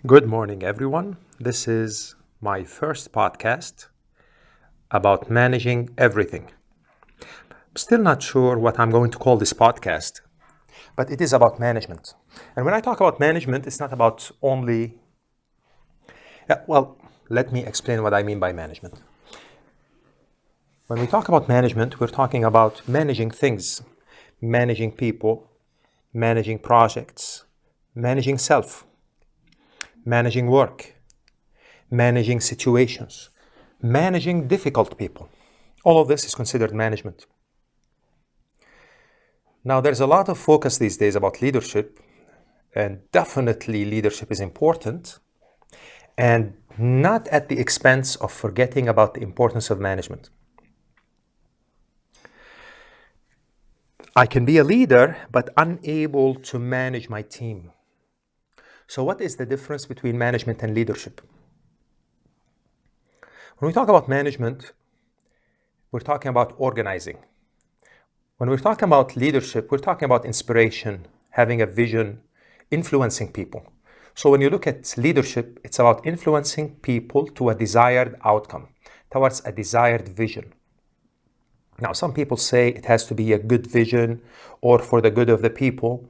Good morning, everyone. This is my first podcast about managing everything. I'm still not sure what I'm going to call this podcast, but it is about management. And when I talk about management, it's not about only. Let me explain what I mean by management. When we talk about management, we're talking about managing things, managing people, managing projects, managing self, managing work, managing situations, managing difficult people. All of this is considered management. Now, there's a lot of focus these days about leadership, and definitely leadership is important, and not at the expense of forgetting about the importance of management. I can be a leader, but unable to manage my team. So what is the difference between management and leadership? When we talk about management, we're talking about organizing. When we're talking about leadership, we're talking about inspiration, having a vision, influencing people. So when you look at leadership, it's about influencing people to a desired outcome, towards a desired vision. Now, some people say it has to be a good vision or for the good of the people.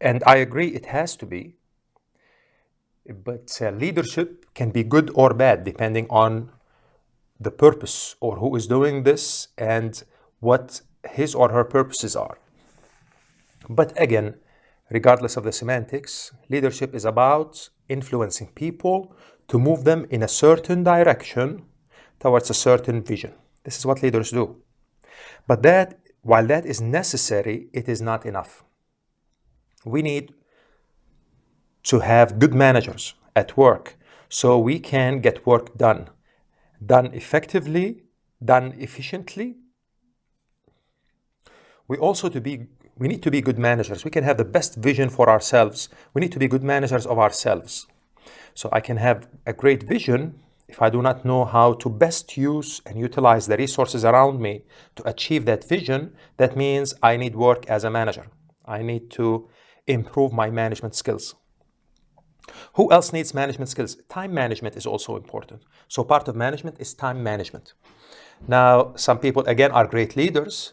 And I agree it has to be. But leadership can be good or bad depending on the purpose or who is doing this and what his or her purposes are. But again, regardless of the semantics, leadership is about influencing people to move them in a certain direction towards a certain vision. This is what leaders do. But while that is necessary, it is not enough. We need to have good managers at work so we can get work done effectively, done efficiently. We need to be good managers. We can have the best vision for ourselves. We need to be good managers of ourselves. So I can have a great vision. If I do not know how to best use and utilize the resources around me to achieve that vision, that means I need work as a manager. I need to improve my management skills. Who else needs management skills? Time management is also important. So part of management is time management. Now, some people, again, are great leaders,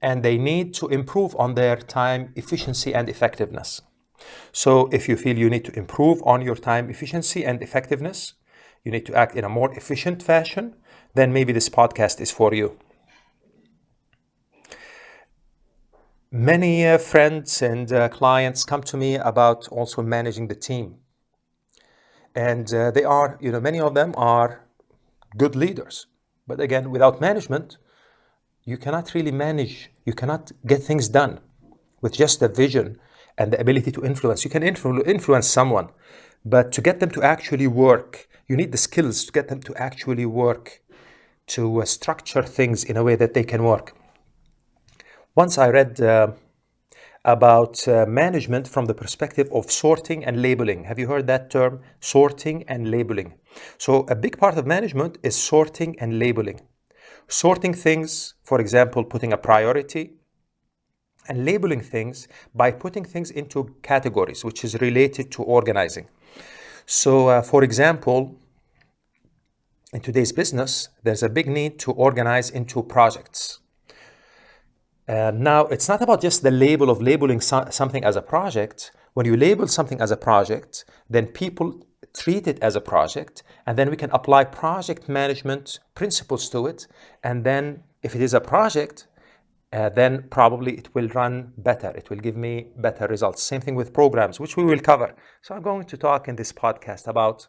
and they need to improve on their time efficiency and effectiveness. So if you feel you need to improve on your time efficiency and effectiveness, you need to act in a more efficient fashion, then maybe this podcast is for you. Many friends and clients come to me about also managing the team. And many of them are good leaders. But again, without management, you cannot really manage. You cannot get things done with just the vision and the ability to influence. You can influence someone, but to get them to actually work, you need the skills to get them to actually work, to structure things in a way that they can work. Once I read about management from the perspective of sorting and labeling. Have you heard that term? Sorting and labeling. So a big part of management is sorting and labeling. Sorting things, for example, putting a priority, and labeling things by putting things into categories, which is related to organizing. So, for example, in today's business, there's a big need to organize into projects. Now, it's not about just the label of labeling something as a project. When you label something as a project, then people treat it as a project, and then we can apply project management principles to it. And then if it is a project, then probably it will run better. It will give me better results. Same thing with programs, which we will cover. So I'm going to talk in this podcast about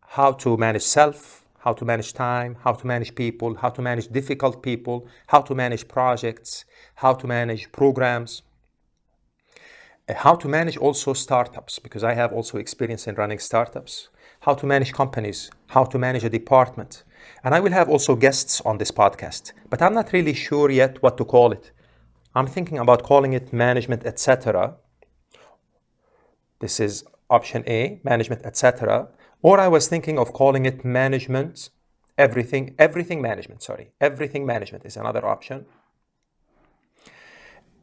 how to manage self, how to manage time, how to manage people, how to manage difficult people, how to manage projects, how to manage programs, how to manage also startups, because I have also experience in running startups, how to manage companies, how to manage a department. And I will have also guests on this podcast, but I'm not really sure yet what to call it. I'm thinking about calling it management, etc. This is option A, management, etc. Or I was thinking of calling it management, everything management is another option.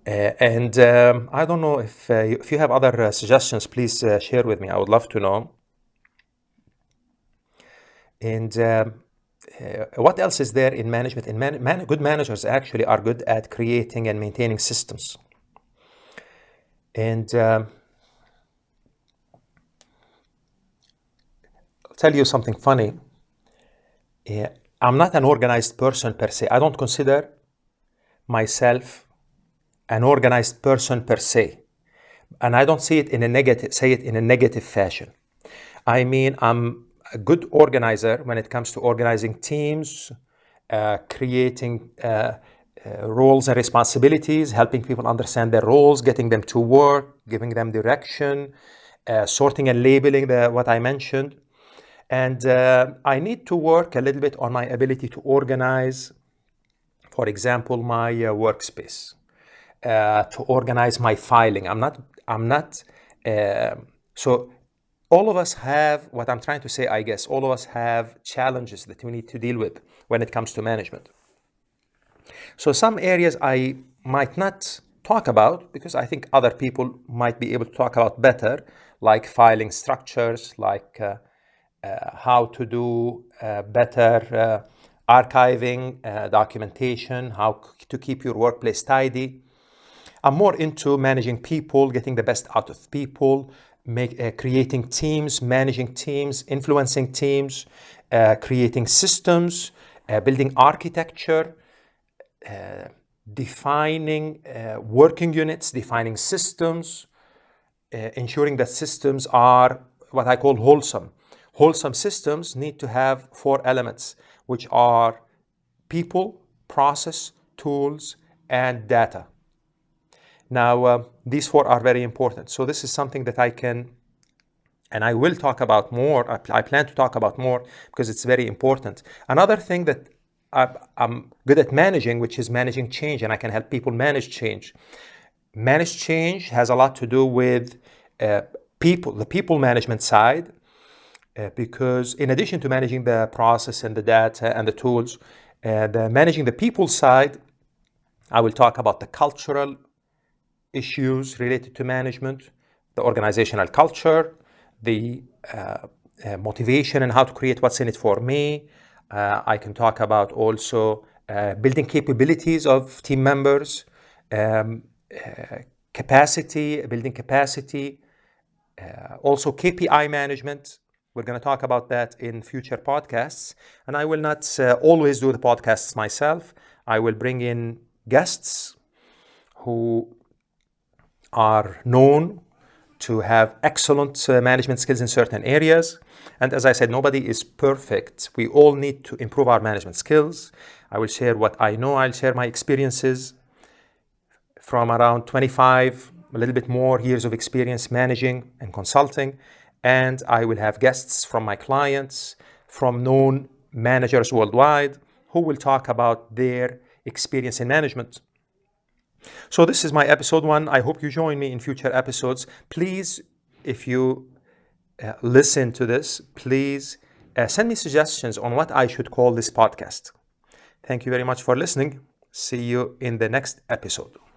And I don't know if you have other suggestions, please share with me. I would love to know. And what else is there in management? Good managers actually are good at creating and maintaining systems. And I'll tell you something funny. I'm not an organized person per se. I don't consider myself an organized person per se. And I don't say it in a negative fashion. I mean, I'm a good organizer when it comes to organizing teams, creating roles and responsibilities, helping people understand their roles, getting them to work, giving them direction, sorting and labeling what I mentioned. And I need to work a little bit on my ability to organize, for example, my workspace, to organize my filing. So all of us have, what I'm trying to say, I guess, all of us have challenges that we need to deal with when it comes to management. So some areas I might not talk about because I think other people might be able to talk about better, like filing structures, like how to do better archiving, documentation, how to keep your workplace tidy. I'm more into managing people, getting the best out of people, creating teams, managing teams, influencing teams, creating systems, building architecture, defining working units, defining systems, ensuring that systems are what I call wholesome. Wholesome systems need to have 4 elements, which are people, process, tools, and data. Now, these 4 are very important. So this is something that I can, and I will talk about more. I plan to talk about more because it's very important. Another thing that I'm good at managing, which is managing change, and I can help people manage change. Manage change has a lot to do with people, the people management side, because in addition to managing the process and the data and the tools, managing the people side, I will talk about the cultural issues related to management, the organizational culture, the motivation and how to create what's in it for me. I can talk about also building capabilities of team members, capacity, building capacity, also KPI management. We're going to talk about that in future podcasts. And I will not always do the podcasts myself. I will bring in guests who are known to have excellent management skills in certain areas. And as I said, nobody is perfect. We all need to improve our management skills. I will share what I know. I'll share my experiences from around 25, a little bit more years of experience managing and consulting. And I will have guests from my clients, from known managers worldwide, who will talk about their experience in management. So this is my episode 1. I hope you join me in future episodes. Please, if you listen to this, please send me suggestions on what I should call this podcast. Thank you very much for listening. See you in the next episode.